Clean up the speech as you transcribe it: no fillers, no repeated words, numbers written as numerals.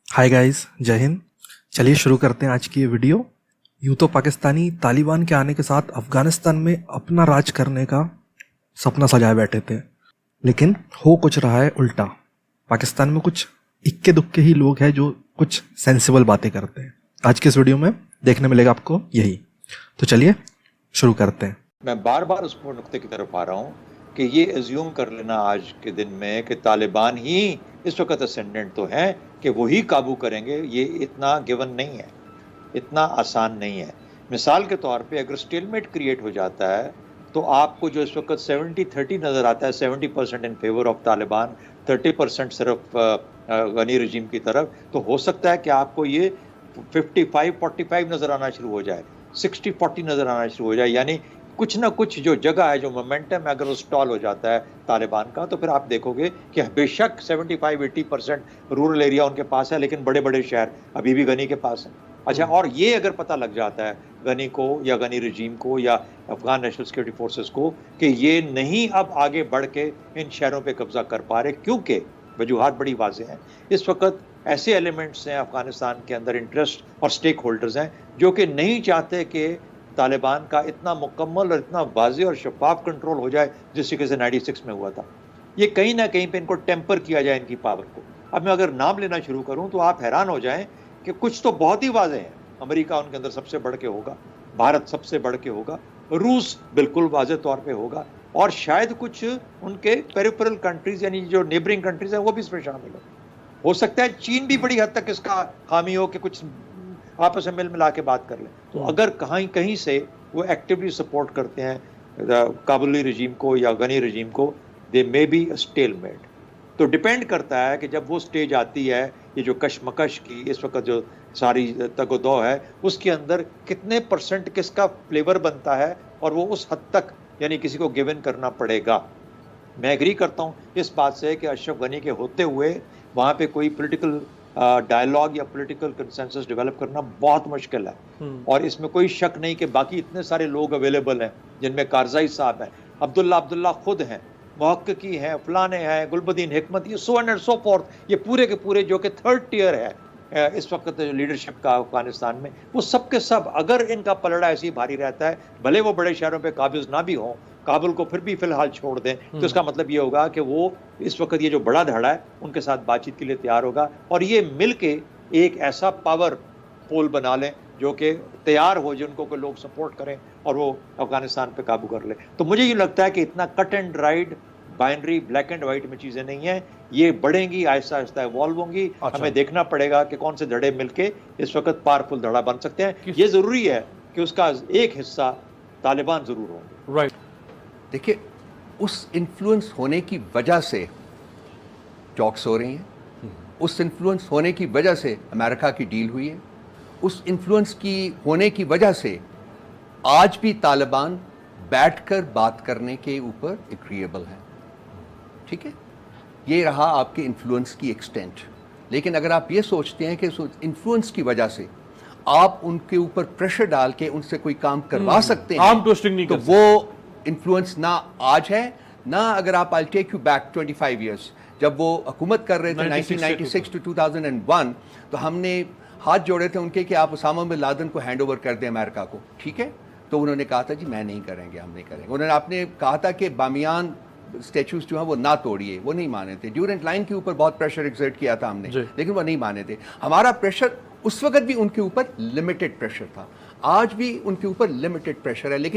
Hi guys, जय हिंद। चलिए शुरू करते हैं आज की ये वीडियो। यूं तो पाकिस्तानी तालिबान के आने के साथ अफगानिस्तान में अपना राज करने का सपना सजाए बैठे थे, लेकिन हो कुछ रहा है उल्टा। पाकिस्तान में कुछ इक्के दुक्के ही लोग हैं जो कुछ सेंसिबल बातें करते हैं। आज के इस वीडियो में देखने मिलेगा आपको यही। तो चलिए शुरू करते हैं। मैं बार बार उस नुक्ते की तरफ आ रहा हूँ कि ये एज्यूम कर लेना आज के दिन में कि तालिबान ही इस वक्त असेंडेंट तो हैं कि वही काबू करेंगे, ये इतना गिवन नहीं है, इतना आसान नहीं है। मिसाल के तौर पे अगर स्टेलमेट क्रिएट हो जाता है तो आपको जो इस वक्त 70-30 नज़र आता है, 70% इन फेवर ऑफ तालिबान, 30% सिर्फ गनी रजीम की तरफ, तो हो सकता है कि आपको ये 55-45 नज़र आना शुरू हो जाए, 60-40 नज़र आना शुरू हो जाए। यानी कुछ ना कुछ जो जगह है, जो मोमेंटम है, अगर वो स्टॉल हो जाता है तालिबान का, तो फिर आप देखोगे कि बेशक 75-80% रूरल एरिया उनके पास है, लेकिन बड़े बड़े शहर अभी भी गनी के पास हैं। अच्छा, और ये अगर पता लग जाता है गनी को या गनी रजीम को या अफगान नेशनल सिक्योरिटी फोर्सेस को कि ये नहीं अब आगे बढ़ के इन शहरों पे कब्जा कर पा रहे, क्योंकि वजूहात बड़ी वाज़ेह हैं। इस वक्त ऐसे एलिमेंट्स हैं अफगानिस्तान के अंदर, इंटरेस्ट और स्टेक होल्डर्स हैं, जो कि नहीं चाहते कि तालिबान का इतना मुकम्मल और इतना वाज़ेह और शफाफ कंट्रोल हो जाए जिस तरीके से 96 में हुआ था। ये कहीं ना कहीं पे इनको टेम्पर किया जाए, इनकी पावर को। अब मैं अगर नाम लेना शुरू करूं तो आप हैरान हो जाएं कि कुछ तो बहुत ही वाज़ेह हैं। अमेरिका उनके अंदर सबसे बढ़ के होगा, भारत सबसे बढ़ के होगा, रूस बिल्कुल वाज़ेह तौर पे होगा, और शायद कुछ उनके पेरिफेरल कंट्रीज यानी जो नेबरिंग कंट्रीज हैं वो भी इसमें शामिल हो सकता है चीन भी बड़ी हद तक इसका हामी हो कि कुछ आपस में मिल मिला के बात कर लें। तो अगर कहीं से वो एक्टिवली सपोर्ट करते हैं काबुली रजीम को या गनी रजीम को, दे मे बी अ स्टेलमेट। तो डिपेंड करता है कि जब वो स्टेज आती है, ये जो कशमकश की इस वक्त जो सारी तगोदो है, उसके अंदर कितने % किसका फ्लेवर बनता है, और वो उस हद तक यानी किसी को गिवन करना पड़ेगा। मैं एग्री करता हूँ इस बात से कि अशरफ गनी के होते हुए वहाँ पे कोई पॉलिटिकल डायलॉग या पॉलिटिकल कंसेंसस डेवलप करना बहुत मुश्किल है, और इसमें कोई शक नहीं कि बाकी इतने सारे लोग अवेलेबल हैं, जिनमें कारजाई साहब हैं, अब्दुल्ला खुद हैं, मुहक्किकी हैं, फलाने हैं, गुलबदीन हिकमत, ये सो एंड सो फोर्थ, ये पूरे के पूरे जो कि 3rd टियर है इस वक्त लीडरशिप का अफगानिस्तान में, वो सब के सब अगर इनका पलड़ा ऐसे ही भारी रहता है, भले वो बड़े शहरों पे काबिज ना भी हों, काबुल को फिर भी फिलहाल छोड़ दें, तो इसका मतलब ये होगा कि वो इस वक्त ये जो बड़ा धड़ा है उनके साथ बातचीत के लिए तैयार होगा, और ये मिल के एक ऐसा पावर पोल बना लें जो कि तैयार हो, जिनको को लोग सपोर्ट करें और वो अफगानिस्तान पे काबू कर ले। तो मुझे ये लगता है कि इतना cut and dried binary black and white में चीज़ें नहीं हैं, ये बढ़ेंगी, आहिस्ता आहिस्ता इवॉल्व होंगी। अच्छा। हमें देखना पड़ेगा कि कौन से धड़े मिलके इस वक्त पावरफुल धड़ा बन सकते हैं। ये ज़रूरी है कि उसका एक हिस्सा तालिबान ज़रूर होंगे। राइट। देखिए, उस इन्फ्लुएंस होने की वजह से टॉक्स हो रही हैं, उस इन्फ्लुएंस होने की वजह से अमेरिका की डील हुई है, उस इन्फ्लुएंस की होने की वजह से आज भी तालिबान बैठकर बात करने के ऊपर एग्रीएबल है। ठीक है, ये रहा आपके इन्फ्लुएंस की एक्सटेंट। लेकिन अगर आप ये सोचते हैं कि इन्फ्लुएंस की वजह से आप उनके ऊपर प्रेशर डाल के उनसे कोई काम करवा सकते हैं, आर्म ट्विस्टिंग नहीं, तो वो इन्फ्लुएंस ना आज है ना, अगर आप I take you back 25 years, जब वो हुकूमत कर रहे थे 1996 to 2001, तो हमने हाथ जोड़े थे उनके कि आप उसामा बिन लादेन को हैंड ओवर कर दें अमेरिका को। ठीक है, तो उन्होंने कहा था जी मैं नहीं करेंगे, हम नहीं करेंगे। उन्होंने आपने कहा था कि बामियान स्टैचूज जो हैं वो ना तोड़िए, वो नहीं माने थे। ड्यूरेंट लाइन के ऊपर बहुत प्रेशर एक्सर्ट किया था हमने, लेकिन वो नहीं माने थे। हमारा प्रेशर उस वक्त भी उनके ऊपर लिमिटेड प्रेशर था, आज भी उनके ऊपर लिमिटेड प्रेशर है, लेकिन